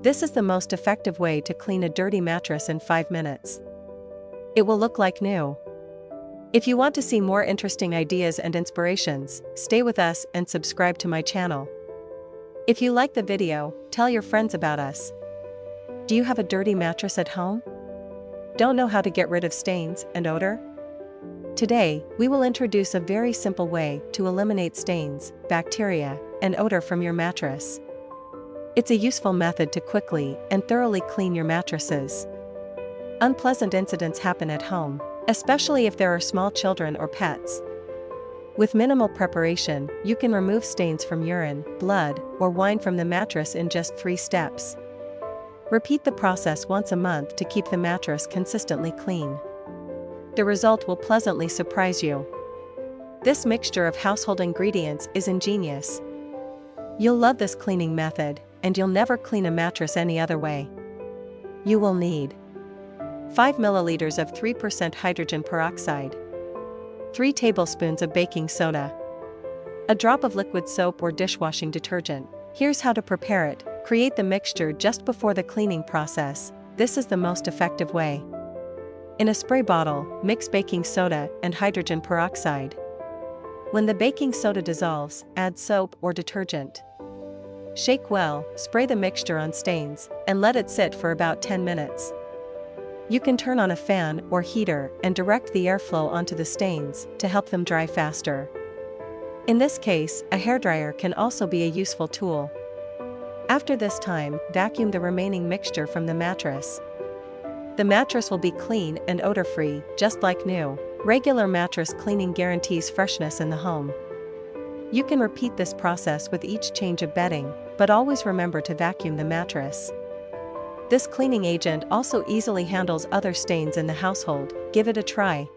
This is the most effective way to clean a dirty mattress in 5 minutes. It will look like new. If you want to see more interesting ideas and inspirations, stay with us and subscribe to my channel. If you like the video, tell your friends about us. Do you have a dirty mattress at home? Don't know how to get rid of stains and odor? Today, we will introduce a very simple way to eliminate stains, bacteria, and odor from your mattress. It's a useful method to quickly and thoroughly clean your mattresses. Unpleasant incidents happen at home, especially if there are small children or pets. With minimal preparation, you can remove stains from urine, blood, or wine from the mattress in just 3 steps. Repeat the process once a month to keep the mattress consistently clean. The result will pleasantly surprise you. This mixture of household ingredients is ingenious. You'll love this cleaning method, and you'll never clean a mattress any other way. You will need 5 milliliters of 3% hydrogen peroxide, 3 tablespoons of baking soda, a drop of liquid soap or dishwashing detergent. Here's how to prepare it. Create the mixture just before the cleaning process. This is the most effective way. In a spray bottle, mix baking soda and hydrogen peroxide. When the baking soda dissolves, add soap or detergent. Shake well, spray the mixture on stains, and let it sit for about 10 minutes. You can turn on a fan or heater and direct the airflow onto the stains to help them dry faster. In this case, a hairdryer can also be a useful tool. After this time, vacuum the remaining mixture from the mattress. The mattress will be clean and odor-free, just like new. Regular mattress cleaning guarantees freshness in the home. You can repeat this process with each change of bedding, but always remember to vacuum the mattress. This cleaning agent also easily handles other stains in the household. Give it a try.